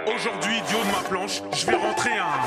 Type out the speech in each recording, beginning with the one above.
Aujourd'hui, du haut de ma planche, je vais rentrer un...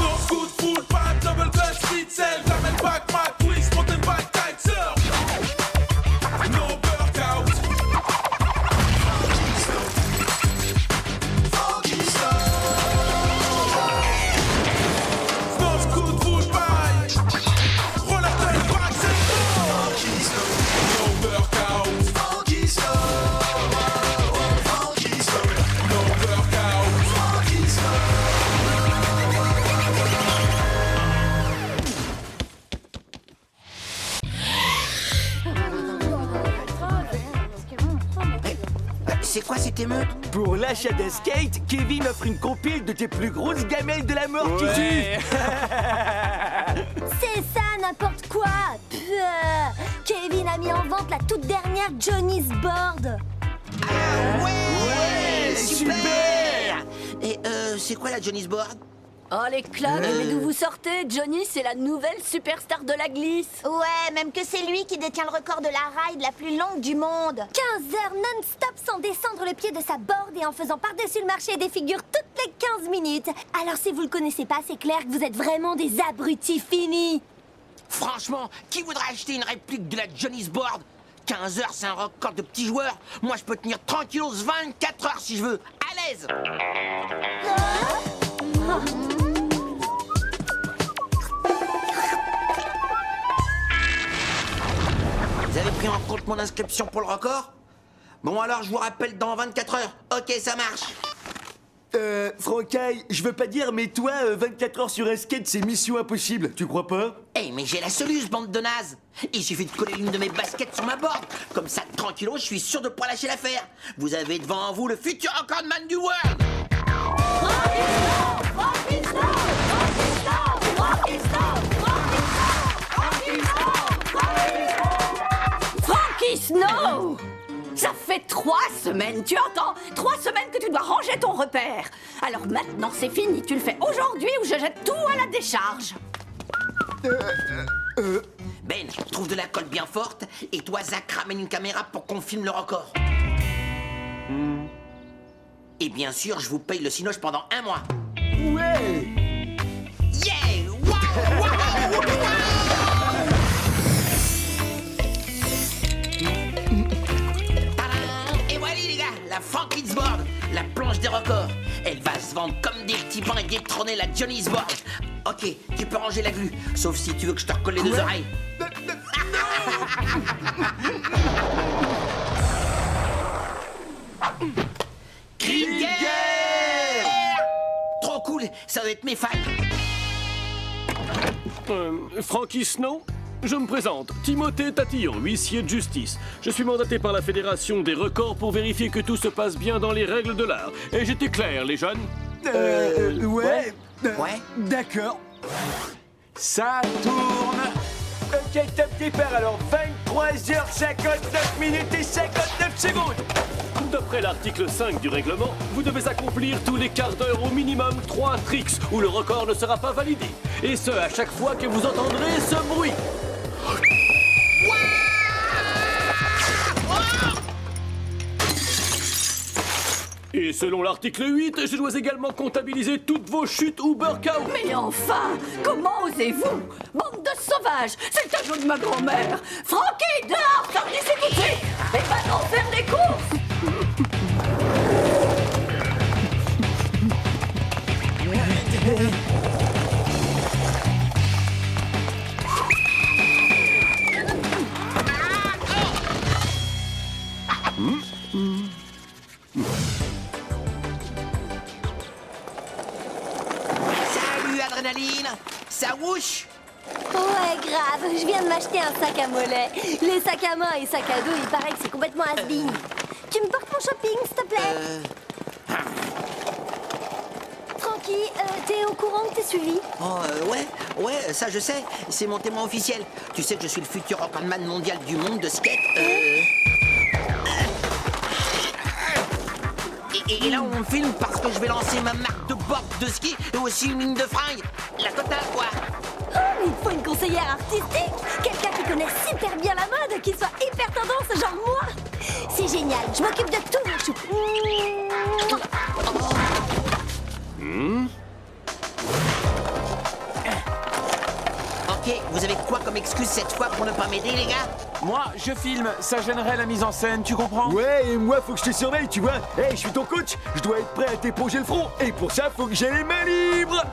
No scoot, full pipe, double clutch, speed cell, diamond back, Mac, twist, mountain bike, kite surf. No workout. No scoot, full pipe, roller turn back, c'est no workout. No workout. C'est quoi cette émeute? Pour l'achat d'un skate, Kevin offre une compile de tes plus grosses gamelles de la mort qui tue. C'est ça, n'importe quoi. Kevin a mis en vente la toute dernière Johnny's Board. Ouais, super. Et c'est quoi la Johnny's Board? Oh les clubs, mais d'où vous sortez? Johnny, c'est la nouvelle superstar de la glisse. Ouais, même que c'est lui qui détient le record de la ride la plus longue du monde. 15 heures non-stop sans descendre le pied de sa board et en faisant par-dessus le marché des figures toutes les 15 minutes. Alors si vous le connaissez pas, c'est clair que vous êtes vraiment des abrutis finis. Franchement, qui voudrait acheter une réplique de la Johnny's Board? 15 heures, c'est un record de petit joueur. Moi, je peux tenir tranquillos 24 heures si je veux. À l'aise. Vous avez pris en compte mon inscription pour le record? Bon, alors, je vous rappelle dans 24 heures. Ok, ça marche. Francaille, je veux pas dire, mais toi, 24 heures sur un skate, c'est mission impossible, tu crois pas? Eh, mais j'ai la soluce, bande de nazes. Il suffit de coller l'une de mes baskets sur ma board. Comme ça, tranquillos, je suis sûr de pas lâcher l'affaire. Vous avez devant vous le futur recordman du world. Frankie Snow! Ça fait 3 semaines, tu entends? 3 semaines que tu dois ranger ton repère. Alors maintenant, c'est fini. Tu le fais aujourd'hui ou je jette tout à la décharge. Ben, trouve de la colle bien forte. Et toi, Zach, ramène une caméra pour qu'on filme le record. Et bien sûr, je vous paye le cinoche pendant 1 mois. Ouais. Yeah! Wow! Wow! Tadam! Et voilà les gars, la Frankie's Board, la planche des records. Elle va se vendre comme des petits pains et détrôner la Johnny's Board. Ok, tu peux ranger la glu, sauf si tu veux que je te recolle les 2 oreilles. Cri de guerre! Trop cool, ça doit être mes fans. Frankie Snow? Je me présente, Timothée Tatillon, huissier de justice. Je suis mandaté par la Fédération des records pour vérifier que tout se passe bien dans les règles de l'art. Et j'étais clair, les jeunes? Ouais. Ouais. D'accord. Ça tourne. Ok, top départ, alors 23h59 minutes et 59 secondes. D'après l'article 5 du règlement, vous devez accomplir tous les quarts d'heure au minimum 3 tricks où le record ne sera pas validé. Et ce, à chaque fois que vous entendrez ce bruit. Et selon l'article 8, je dois également comptabiliser toutes vos chutes ou burk-out. Mais enfin, comment osez-vous? Bande de sauvages, c'est le cadeau de ma grand-mère. Frankie, dehors, sors d'ici tout de suite. Et va donc faire des courses. Salut Adrénaline, ça wouche? Ouais, grave, je viens de m'acheter un sac à mollet. Les sacs à main et sacs à dos, il paraît que c'est complètement has-been. Tu me portes mon shopping, s'il te plaît? Francky, t'es au courant que t'es suivi? Ouais, ça je sais, c'est mon témoin officiel. Tu sais que je suis le futur recordman mondial du monde de skate. Et là on me filme parce que je vais lancer ma marque de board de ski et aussi une ligne de fringues. La totale quoi. Oh, mais il te faut une conseillère artistique. Quelqu'un qui connaît super bien la mode, qui soit hyper tendance, genre moi. C'est génial, je m'occupe de tout, mon chou. quoi comme excuse cette fois pour ne pas m'aider, les gars? Moi, je filme, ça gênerait la mise en scène, tu comprends? Ouais, et moi, faut que je te surveille, tu vois. Hey, je suis ton coach, je dois être prêt à t'éponger le front. Et pour ça, faut que j'ai les mains libres.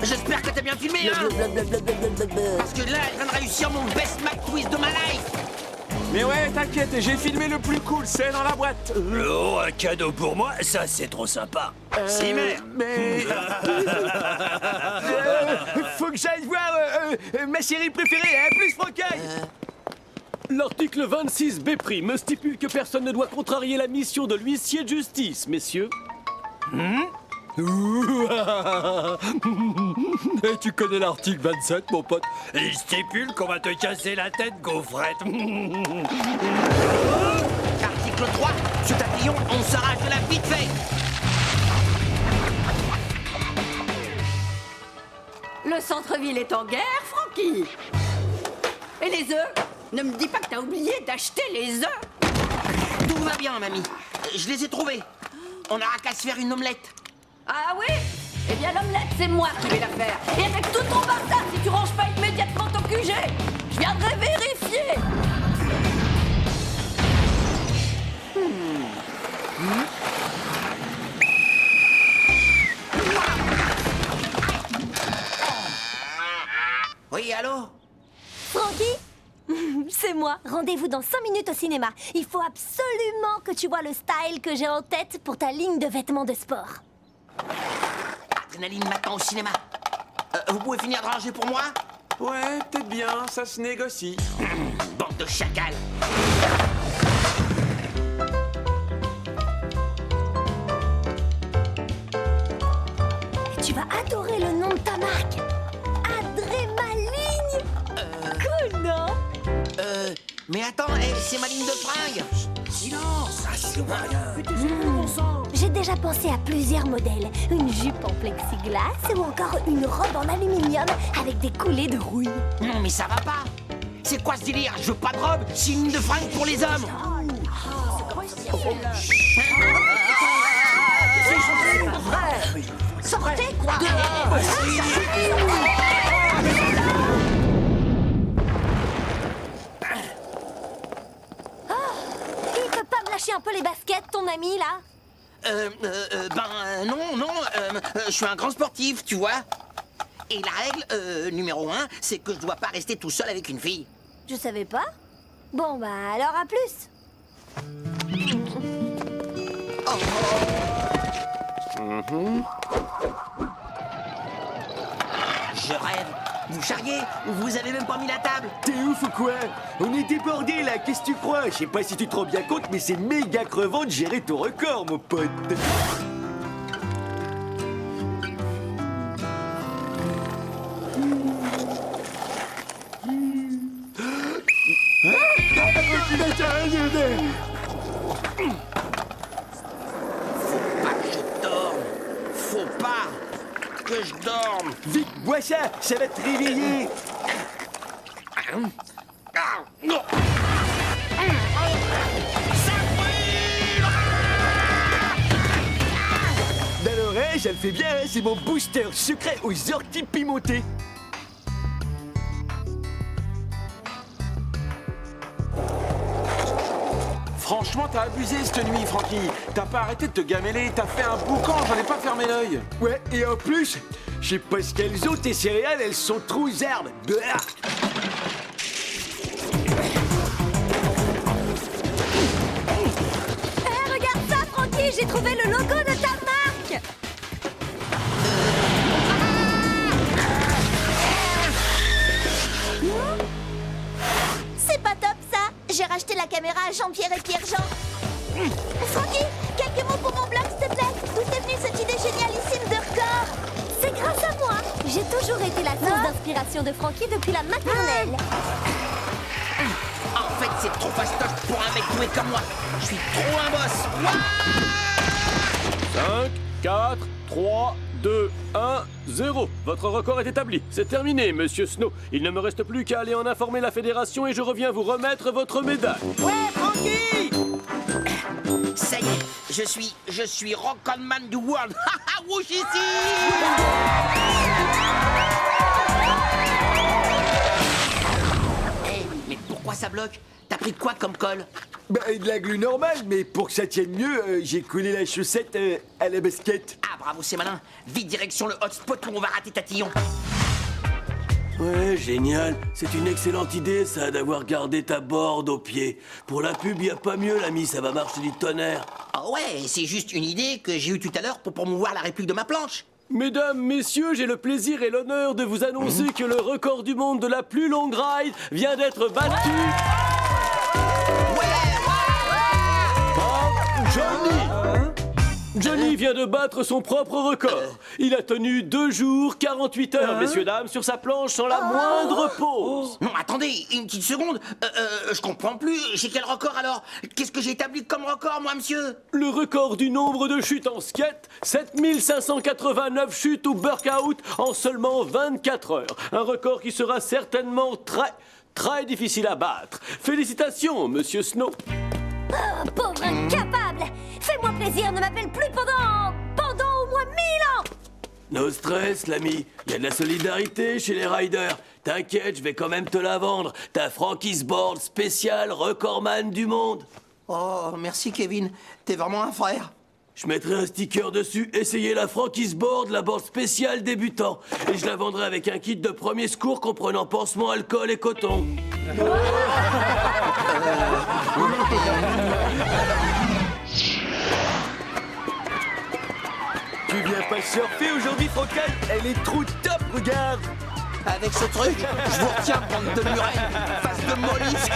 J'espère que t'as bien filmé, hein? Parce que là, je viens de réussir mon best Mac Twist de ma life. Mais ouais, t'inquiète, j'ai filmé le plus cool, c'est dans la boîte. Oh, un cadeau pour moi, ça c'est trop sympa. Si, mais... Faut que j'aille voir ma série préférée, hein, plus Francaille. L'article 26B' me stipule que personne ne doit contrarier la mission de l'huissier de justice, messieurs. Et tu connais l'article 27, mon pote? Il stipule qu'on va te casser la tête, gaufrette. Article 3, sur Tatillon, on s'arrache de la vite fait. Le centre-ville est en guerre, Francky. Et les œufs? Ne me dis pas que t'as oublié d'acheter les œufs. Tout va bien, mamie. Je les ai trouvés. On n'aura qu'à se faire une omelette. Ah oui? Eh bien, l'omelette, c'est moi qui vais la faire. Et avec tout ton bazar, si tu ranges pas immédiatement ton QG, je viendrai vérifier. Oui, allô? Francky? C'est moi. Rendez-vous dans 5 minutes au cinéma. Il faut absolument que tu vois le style que j'ai en tête pour ta ligne de vêtements de sport. Adrénaline m'attend au cinéma. Vous pouvez finir de ranger pour moi? Ouais, peut-être bien, ça se négocie. Bande de chacals. Tu vas adorer le nom de ta marque. Adrémaline. Cool, non? Mais attends, c'est ma ligne de fringues. Silence, J'ai déjà pensé à plusieurs modèles. Une jupe en plexiglas ou encore une robe en aluminium avec des coulées de rouille. Non, mais ça va pas. C'est quoi ce délire? Je veux pas de robe, c'est une ligne de fringues pour les hommes. Sortez, quoi! Il peut pas me lâcher un peu les baskets, ton ami, là? Non, je suis un grand sportif, tu vois. Et la règle, numéro 1, c'est que je dois pas rester tout seul avec une fille. Je savais pas. Bon, bah, alors à plus. Je rêve. Vous charriez, vous avez même pas mis la table. T'es ouf ou quoi? On est débordés là, qu'est-ce que tu crois? Je sais pas si tu te rends bien compte, mais c'est méga crevant de gérer ton record, mon pote. Faut pas que je dorme. Vite, bois ça, ça va te réveiller. Non. Alors, hein, ça le fait bien, hein, c'est mon booster secret aux orties pimentées. Franchement, t'as abusé cette nuit, Francky. T'as pas arrêté de te gameler, t'as fait un boucan, j'en ai pas fermé l'œil. Ouais, et en plus, je sais pas ce qu'elles ont, tes céréales, elles sont trop herbes. Regarde ça, Francky, j'ai trouvé le logo de ta marque. C'est pas top, ça. J'ai racheté la caméra à Jean-Pierre et Pierre-Jean. Francky, quelques mots pour mon blog, s'il te plaît. D'où t'es venue cette idée génialissime de record? C'est grâce à moi. J'ai toujours été la source d'inspiration de Francky depuis la maternelle. En fait, c'est trop fastoche pour un mec doué comme moi. Je suis trop un boss. 5, 4, 3, 2, 1, 0. Votre record est établi. C'est terminé, monsieur Snow. Il ne me reste plus qu'à aller en informer la fédération et je reviens vous remettre votre médaille. Ouais, Francky! Ça y est, je suis Rock Man du World. Haha, wouch ici! Hey, mais pourquoi ça bloque? T'as pris quoi comme colle? Bah, de la glu normale, mais pour que ça tienne mieux, j'ai collé la chaussette à la basket. Ah, bravo, c'est malin. Vite, direction le hotspot où on va rater Tatillon. Ouais, génial. C'est une excellente idée, ça, d'avoir gardé ta board au pied. Pour la pub, y a pas mieux, l'ami, ça va marcher du tonnerre. Ah ouais, c'est juste une idée que j'ai eue tout à l'heure pour promouvoir la réplique de ma planche. Mesdames, messieurs, j'ai le plaisir et l'honneur de vous annoncer que le record du monde de la plus longue ride vient d'être battu. Johnny vient de battre son propre record. Il a tenu 2 jours, 48 heures, messieurs, dames, sur sa planche sans la moindre pause. Non, attendez, une petite seconde. Je comprends plus. J'ai quel record alors? Qu'est-ce que j'ai établi comme record, moi, monsieur? Le record du nombre de chutes en skate, 7589 chutes ou burk-out en seulement 24 heures. Un record qui sera certainement très difficile à battre. Félicitations, monsieur Snow. Oh, pauvre incapable! Fais-moi plaisir, ne m'appelle plus pendant au moins 1000 ans! No stress, l'ami. Y a de la solidarité chez les riders. T'inquiète, je vais quand même te la vendre. Ta Frankie's Board spéciale recordman du monde. Oh, merci, Kevin. T'es vraiment un frère. Je mettrai un sticker dessus, essayez la Frankie's Board, la board spéciale débutant. Et je la vendrai avec un kit de premier secours comprenant pansement, alcool et coton. Tu viens pas surfer aujourd'hui, Francaille? Elle est trop top, regarde! Avec ce truc, je vous retiens, bande de murènes, face de mollusques.